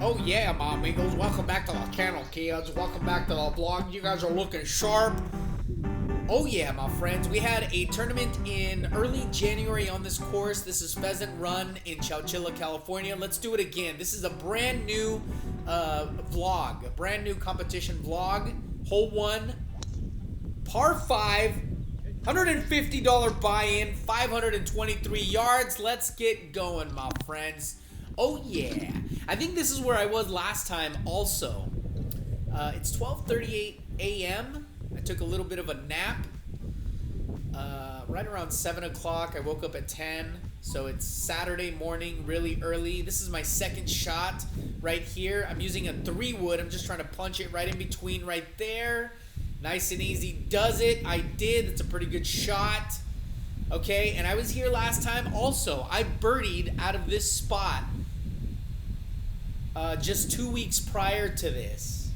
Oh yeah, my amigos, welcome back to the channel, kids. Welcome back to the vlog. You guys are looking sharp. Oh yeah, my friends, we had a tournament in early January on this course. This is Pheasant Run in Chowchilla, California. Let's do it again. This is a brand new vlog, a brand new competition vlog. Hole 1, par 5, $150 buy-in, 523 yards. Let's get going, my friends. Oh yeah, I think this is where I was last time also. It's 12:38 a.m. I took a little bit of a nap. Right around 7 o'clock, I woke up at 10. So it's Saturday morning, really early. This is my second shot right here. I'm using a 3-wood. I'm just trying to punch it right in between right there. Nice and easy does it. I did. It's a pretty good shot. Okay, and I was here last time also. I birdied out of this spot just 2 weeks prior to this.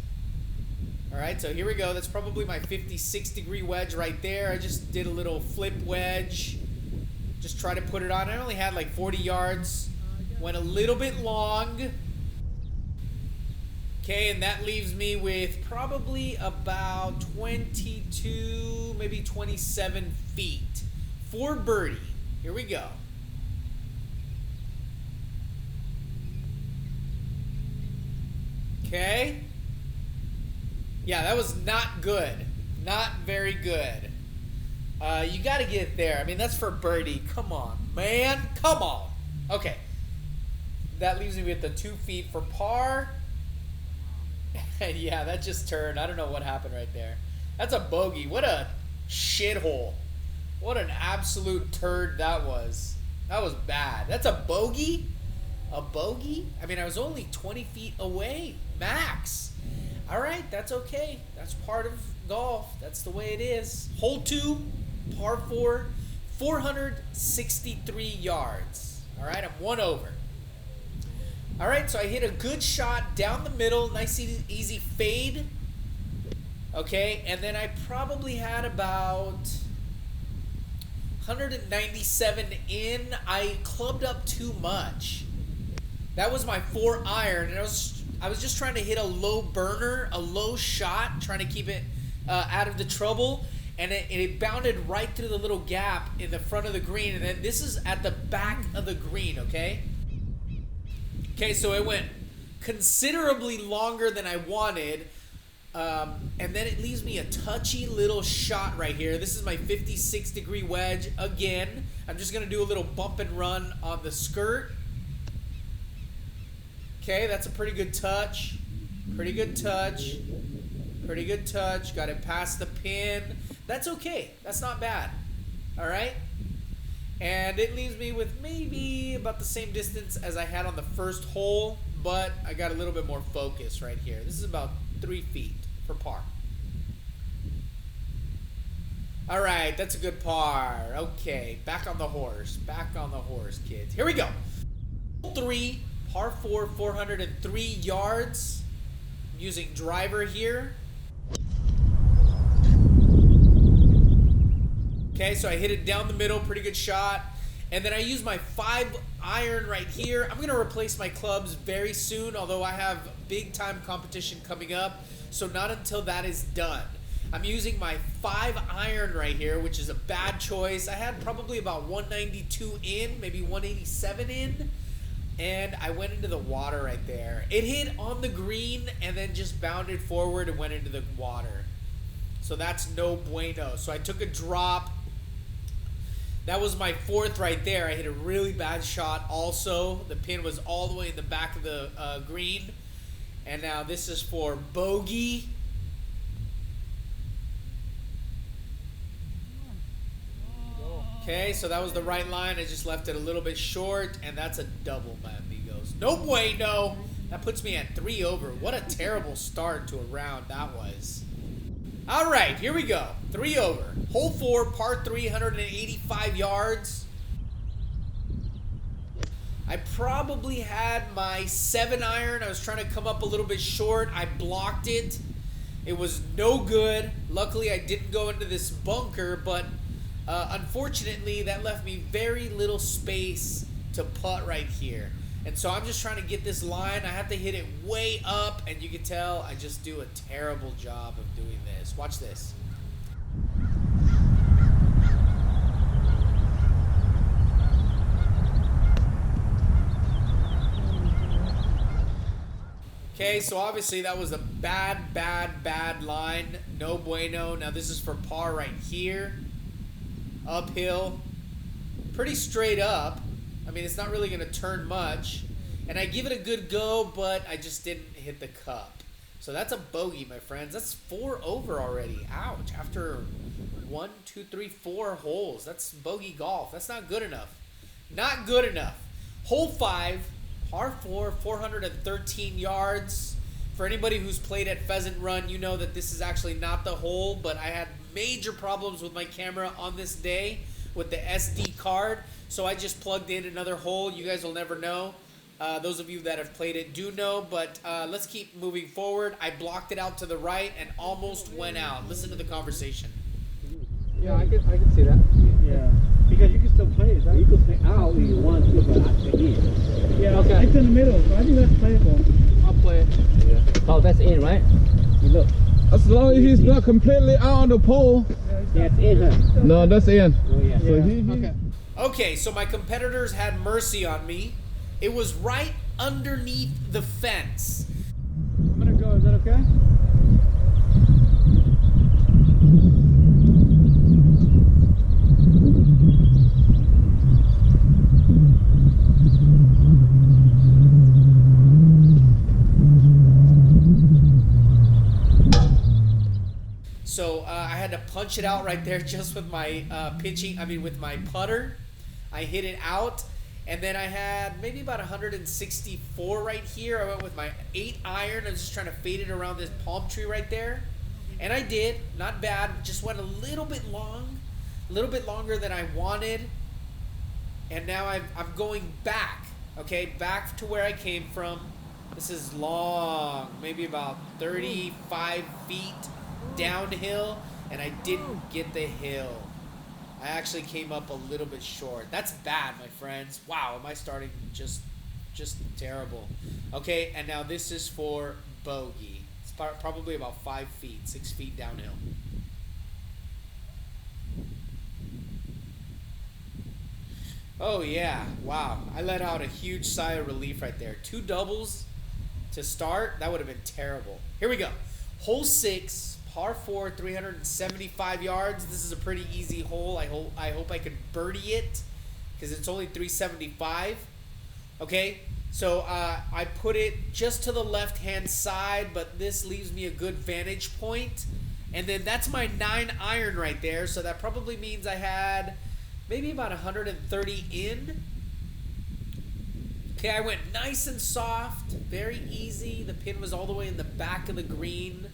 Alright, so here we go. That's probably my 56-degree wedge right there. I just did a little flip wedge. Just try to put it on. I only had like 40 yards. Went a little bit long. Okay, and that leaves me with probably about 22, maybe 27 feet for birdie. Here we go. Okay. Yeah, that was not good. Not very good. You got to get there. I mean, that's for birdie. Come on, man. Come on. Okay. That leaves me with the 2 feet for par. And yeah, that just turned. I don't know what happened right there. That's a bogey. What a shithole. What an absolute turd that was. That was bad. That's a bogey? A bogey? I mean, I was only 20 feet away. Max. All right, that's okay. That's part of golf. That's the way it is. Hole 2, par 4, 463 yards. All right, I'm 1 over. All right, so I hit a good shot down the middle. Nice, easy fade. Okay, and then I probably had about 197 in. I clubbed up too much. That was my 4-iron, and I was just trying to hit a low burner, a low shot, trying to keep it out of the trouble, and it bounded right through the little gap in the front of the green, and then this is at the back of the green, okay? Okay, so it went considerably longer than I wanted, and then it leaves me a touchy little shot right here. This is my 56-degree wedge. Again, I'm just going to do a little bump and run on the skirt. Okay, that's a pretty good touch. Pretty good touch. Pretty good touch. Got it past the pin. That's okay. That's not bad. All right? And it leaves me with maybe about the same distance as I had on the first hole, but I got a little bit more focus right here. This is about 3 feet for par. All right, that's a good par. Okay, back on the horse. Back on the horse, kids. Here we go. Hole 3. Par 4, 403 yards. I'm using driver here. Okay, so I hit it down the middle, pretty good shot. And then I use my 5-iron right here. I'm going to replace my clubs very soon, although I have big time competition coming up. So not until that is done. I'm using my 5-iron right here, which is a bad choice. I had probably about 192 in, maybe 187 in. And I went into the water right there. It hit on the green and then just bounded forward and went into the water. So that's no bueno. So I took a drop. That was my 4th right there. I hit a really bad shot also. The pin was all the way in the back of the green. And now this is for bogey. Okay, so that was the right line. I just left it a little bit short, and that's a double, my amigos. No bueno. That puts me at 3 over. What a terrible start to a round that was. All right, here we go. 3 over. Hole 4, par 3, 185 yards. I probably had my 7-iron. I was trying to come up a little bit short. I blocked it. It was no good. Luckily, I didn't go into this bunker, but unfortunately, that left me very little space to putt right here. And so I'm just trying to get this line. I have to hit it way up, and you can tell I just do a terrible job of doing this. Watch this. Okay, so obviously that was a bad line. No bueno. Now this is for par right here. Uphill. Pretty straight up. I mean, it's not really going to turn much. And I give it a good go, but I just didn't hit the cup. So that's a bogey, my friends. That's 4 over already. Ouch. After 1, 2, 3, 4 holes. That's bogey golf. That's not good enough. Not good enough. Hole 5. Par 4, 413 yards. For anybody who's played at Pheasant Run, you know that this is actually not the hole, but I had major problems with my camera on this day with the SD card, so I just plugged in another hole. You guys will never know. Those of you that have played it do know, but let's keep moving forward. I blocked it out to the right and almost went out. Listen to the conversation. Yeah, I can see that. Yeah, because you can still play it, right? You can play out if you want to, but not in. Yeah, okay. It's in the middle, so I think that's playable. I'll play it. Yeah. Oh, that's in, right? You look. As long as he's not completely out on the pole. Yeah, it's in, huh? No, that's in. Oh, yeah. So Okay. Okay, so my competitors had mercy on me. It was right underneath the fence. I'm gonna go, is that okay? So I had to punch it out right there just with my with my putter. I hit it out, and then I had maybe about 164 right here. I went with my 8 iron. I was just trying to fade it around this palm tree right there. And I did, not bad, just went a little bit long, a little bit longer than I wanted. And now I'm going back, okay, back to where I came from. This is long, maybe about 35 feet downhill, and I didn't get the hill. I actually came up a little bit short. That's bad, my friends. Wow, am I starting just terrible. Okay, and now this is for bogey. It's probably about 5 feet, 6 feet downhill. Oh yeah, wow. I let out a huge sigh of relief right there. 2 doubles to start, that would have been terrible. Here we go. Hole 6. Par 4, 375 yards. This is a pretty easy hole. I hope I can birdie it because it's only 375. Okay, so I put it just to the left-hand side, but this leaves me a good vantage point. And then that's my 9 iron right there, so that probably means I had maybe about 130 in. Okay, I went nice and soft, very easy. The pin was all the way in the back of the green.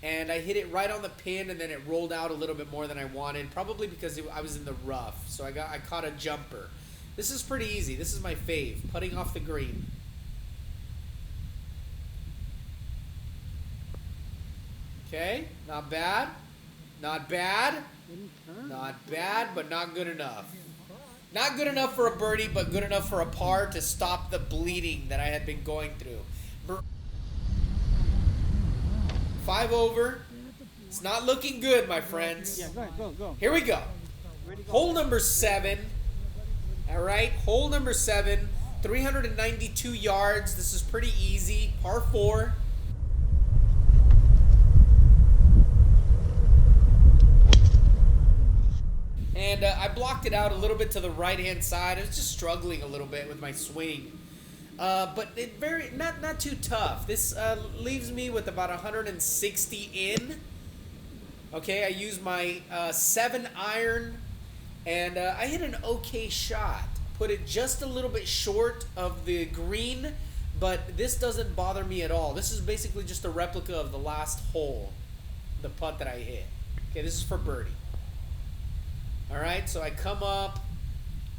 And I hit it right on the pin, and then it rolled out a little bit more than I wanted, probably because I was in the rough. So I caught a jumper. This is pretty easy. This is my fave, putting off the green. Okay, not bad. Not bad. Not bad, but not good enough. Not good enough for a birdie, but good enough for a par to stop the bleeding that I had been going through. 5 over. It's not looking good, my friends. Yeah, go. Here we go. Hole number 7. All right, hole number 7. 392 yards. This is pretty easy. Par 4. And I blocked it out a little bit to the right-hand side. I was just struggling a little bit with my swing. But it not too tough. This leaves me with about 160 in. Okay, I used my 7 iron, and I hit an okay shot. Put it just a little bit short of the green, but this doesn't bother me at all. This is basically just a replica of the last hole, the putt that I hit. Okay, this is for birdie. All right, so I come up.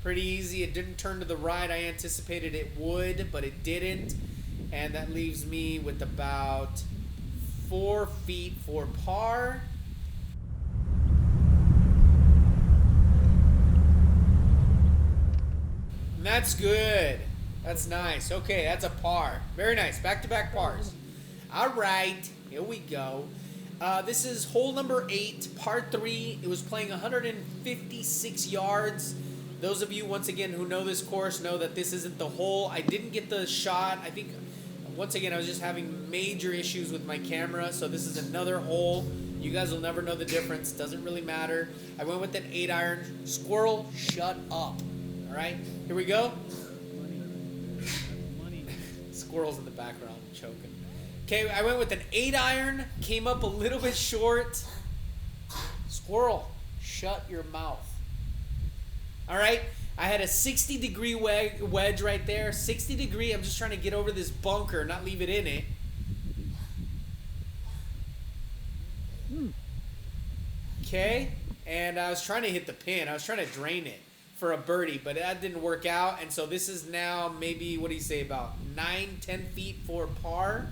Pretty easy. It didn't turn to the right. I anticipated it would, but it didn't. And that leaves me with about 4 feet for par. And that's good. That's nice. Okay, that's a par. Very nice. Back-to-back pars. All right, here we go. This is hole number 8, par 3. It was playing 156 yards. Those of you, once again, who know this course know that this isn't the hole. I didn't get the shot. I think, once again, I was just having major issues with my camera. So this is another hole. You guys will never know the difference. Doesn't really matter. I went with an 8-iron. Squirrel, shut up. All right, here we go. Squirrel's in the background choking. Okay, I went with an 8-iron. Came up a little bit short. Squirrel, shut your mouth. All right, I had a 60-degree wedge right there. 60 degree. I'm just trying to get over this bunker, not leave it in it. Okay, and I was trying to hit the pin. I was trying to drain it for a birdie, but that didn't work out. And so this is now maybe, what do you say, about 9-10 feet for par.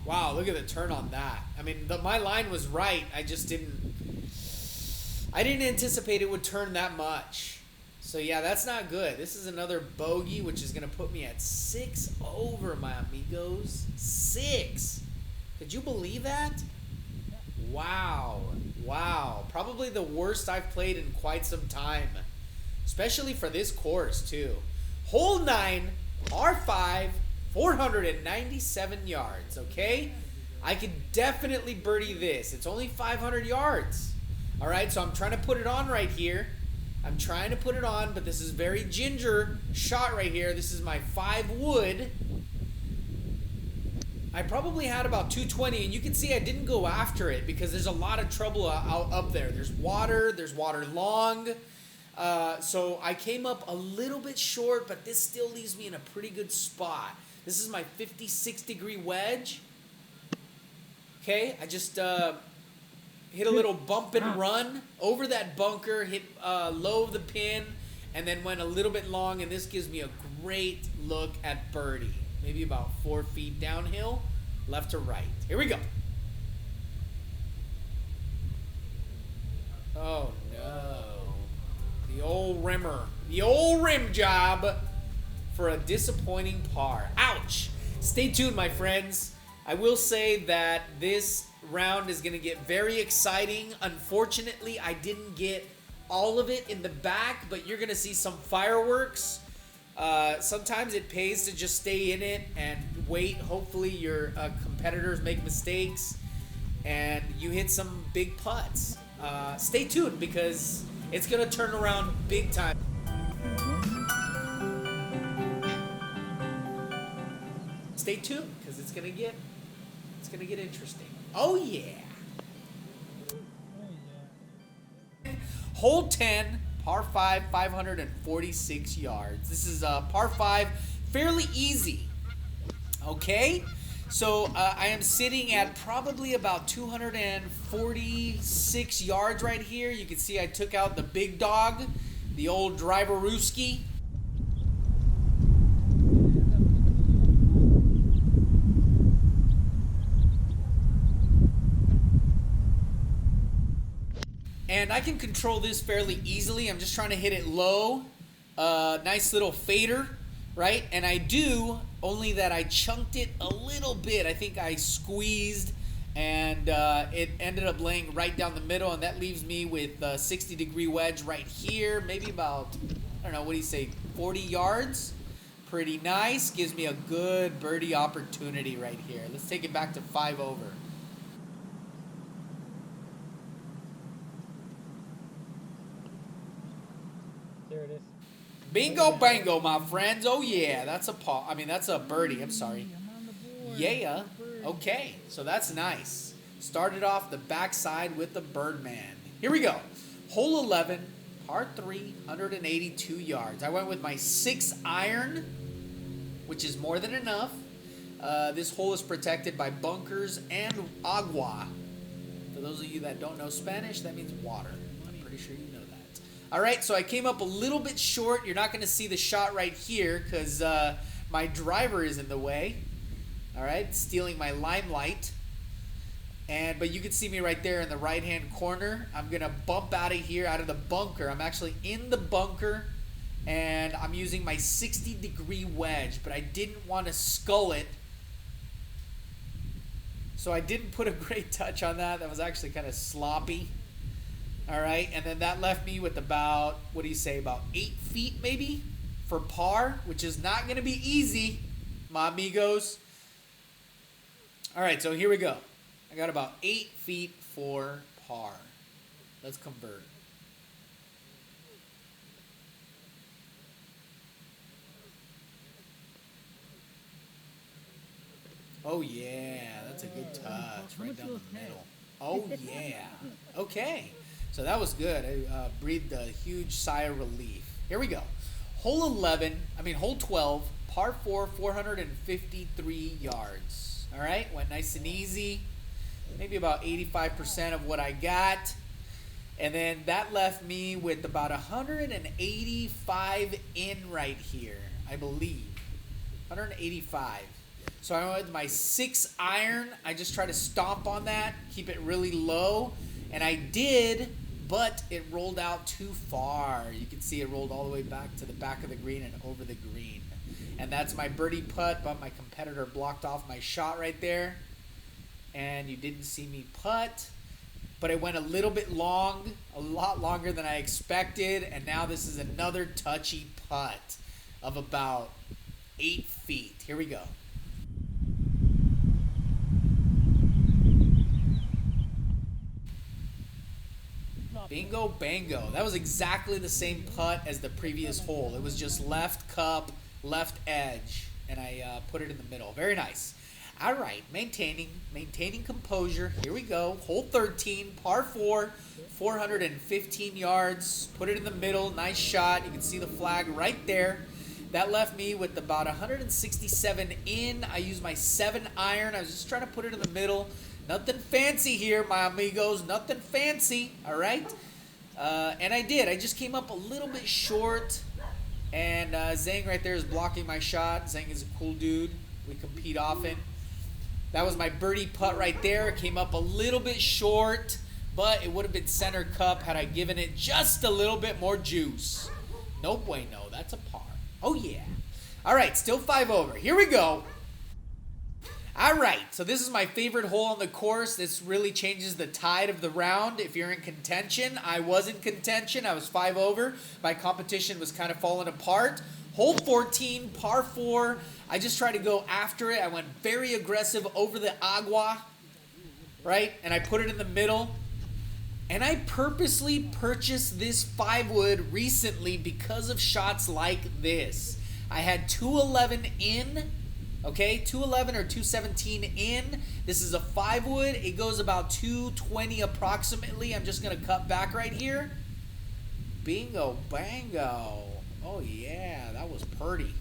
Wow, look at the turn on that. I mean, my line was right. I just didn't anticipate it would turn that much. So yeah, that's not good. This is another bogey, which is going to put me at 6 over, my amigos. 6. Could you believe that? Wow. Wow. Probably the worst I've played in quite some time. Especially for this course, too. Hole 9, R5, 497 yards, okay? I could definitely birdie this. It's only 500 yards. All right, so I'm trying to put it on right here. I'm trying to put it on, but this is very ginger shot right here. This is my 5 wood. I probably had about 220, and you can see I didn't go after it because there's a lot of trouble out up there. There's water long. So I came up a little bit short, but this still leaves me in a pretty good spot. This is my 56-degree wedge. Okay, I just hit a little bump and run over that bunker, hit low of the pin, and then went a little bit long, and this gives me a great look at birdie. Maybe about 4 feet downhill, left to right. Here we go. Oh, no. The old rimmer. The old rim job for a disappointing par. Ouch. Stay tuned, my friends. I will say that this round is going to get very exciting. Unfortunately, I didn't get all of it in the back, but you're going to see some fireworks. Sometimes it pays to just stay in it and wait. Hopefully your competitors make mistakes and you hit some big putts. Stay tuned because it's going to turn around big time. Stay tuned because it's going to get interesting. Oh yeah. Hole 10, par 5, 546 yards. This is par 5, fairly easy. Okay, so I am sitting at probably about 246 yards right here. You can see I took out the big dog, the old driver-ooski. And I can control this fairly easily. I'm just trying to hit it low. Nice little fader, right? And I do, only that I chunked it a little bit. I think I squeezed, and it ended up laying right down the middle, and that leaves me with a 60-degree wedge right here. Maybe about, I don't know, what do you say, 40 yards? Pretty nice. Gives me a good birdie opportunity right here. Let's take it back to 5 over. There it is. Bingo bango, my friends. Oh yeah, that's a paw. I mean, that's a birdie. I'm sorry. Yeah. Okay, so that's nice. Started off the backside with the Birdman. Here we go. Hole 11, par 3, 182 yards. I went with my 6-iron, which is more than enough. This hole is protected by bunkers and agua. For those of you that don't know Spanish, that means water. I'm pretty sure you know that. All right, so I came up a little bit short. You're not going to see the shot right here because my driver is in the way. All right, stealing my limelight. But you can see me right there in the right hand corner. I'm gonna bump out of here, out of the bunker. I'm actually in the bunker, and I'm using my 60-degree wedge, but I didn't want to skull it, so I didn't put a great touch on that. That was actually kind of sloppy. All right, and then that left me with about, what do you say, about 8 feet maybe for par, which is not gonna be easy, my amigos. All right, so here we go. I got about 8 feet for par. Let's convert. Oh yeah, that's a good touch right down the middle. Oh yeah. Okay, so that was good. I breathed a huge sigh of relief. Here we go. Hole 12, par 4, 453 yards. All right, went nice and easy. Maybe about 85% of what I got. And then that left me with about 185 in right here, I believe. 185. So I went with my 6 iron. I just try to stomp on that, keep it really low. And I did, but it rolled out too far. You can see it rolled all the way back to the back of the green and over the green. And that's my birdie putt, but my competitor blocked off my shot right there. And you didn't see me putt, but it went a little bit long, a lot longer than I expected, and now this is another touchy putt of about 8 feet. Here we go. Bingo bango. That was exactly the same putt as the previous hole. It was just left cup, left edge, and I put it in the middle. Very nice. All right, maintaining composure. Here we go. Hole 13, par 4, 415 yards. Put it in the middle. Nice shot. You can see the flag right there. That left me with about 167 in. I used my 7 iron. I was just trying to put it in the middle. Nothing fancy here, my amigos. Nothing fancy. All right. And I did. I just came up a little bit short. And Zhang right there is blocking my shot. Zhang is a cool dude. We compete often. That was my birdie putt right there. It came up a little bit short, but it would have been center cup had I given it just a little bit more juice. No bueno. That's a par. Oh, yeah. All right, still 5 over. Here we go. All right, so this is my favorite hole on the course. This really changes the tide of the round. If you're in contention, I was in contention. I was 5 over. My competition was kind of falling apart. Hole 14, par 4. I just tried to go after it. I went very aggressive over the agua, right? And I put it in the middle. And I purposely purchased this 5-wood recently because of shots like this. I had 211 in, okay? 211 or 217 in. This is a 5-wood. It goes about 220 approximately. I'm just going to cut back right here. Bingo, bango. Oh, yeah, that was purty.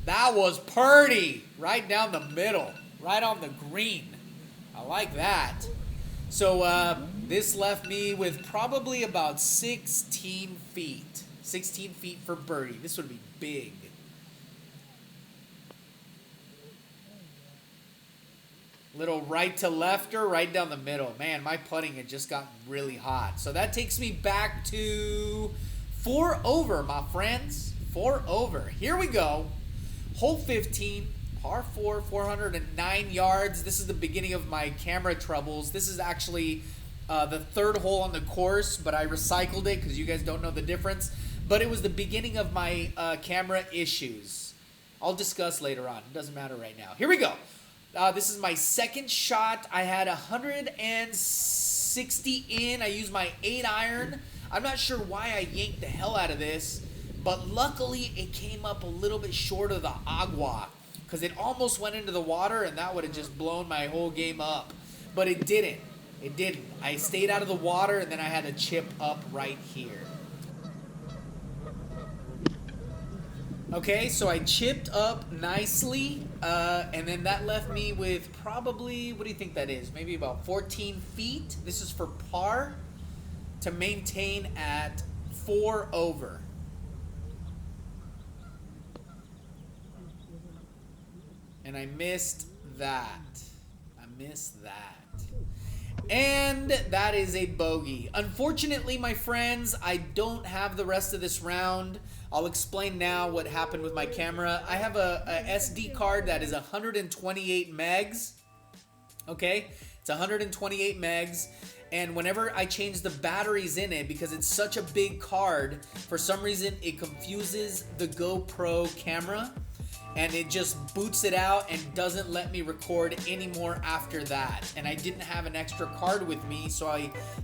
That was purty. Right down the middle. Right on the green. I like that. So this left me with probably about 16 feet. 16 feet for birdie. This would be big. Little right to lefter, right down the middle. Man, my putting had just gotten really hot. So that takes me back to 4 over, my friends. 4 over. Here we go. Hole 15, par 4, 409 yards. This is the beginning of my camera troubles. This is actually the 3rd hole on the course, but I recycled it because you guys don't know the difference. But it was the beginning of my camera issues. I'll discuss later on. It doesn't matter right now. Here we go. This is my 2nd shot. I had 160 in. I used my 8 iron. I'm not sure why I yanked the hell out of this, but luckily it came up a little bit short of the agua because it almost went into the water and that would have just blown my whole game up. But it didn't. It didn't. I stayed out of the water and then I had a chip up right here. Okay, so I chipped up nicely, and then that left me with probably, what do you think that is? Maybe about 14 feet. This is for par to maintain at 4 over. And I missed that. And that is a bogey. Unfortunately, my friends, I don't have the rest of this round. I'll explain now what happened with my camera. I have a SD card that is 128 megs. Okay, it's 128 megs. And whenever I change the batteries in it, because it's such a big card, for some reason it confuses the GoPro camera. And it just boots it out and doesn't let me record anymore after that. And I didn't have an extra card with me, so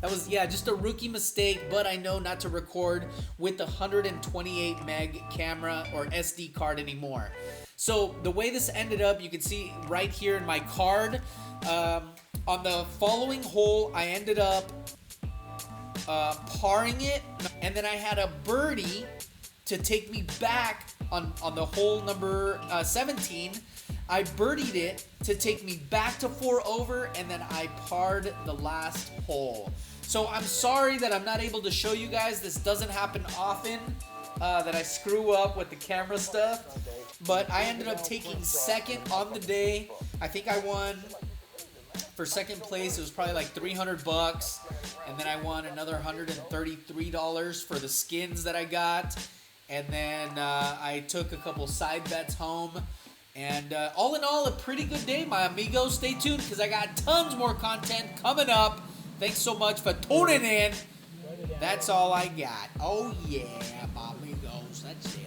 that was, yeah, just a rookie mistake, but I know not to record with the 128 meg camera or SD card anymore. So the way this ended up, you can see right here in my card, on the following hole, I ended up parring it, and then I had a birdie to take me back on the hole number 17. I birdied it to take me back to 4 over, and then I parred the last hole. So I'm sorry that I'm not able to show you guys. This doesn't happen often, that I screw up with the camera stuff. But I ended up taking second on the day. I think I won, for second place, it was probably like 300 bucks. And then I won another $133 for the skins that I got. And then I took a couple side bets home. And all in all, a pretty good day, my amigos. Stay tuned because I got tons more content coming up. Thanks so much for tuning in. That's all I got. Oh, yeah, my amigos. That's it.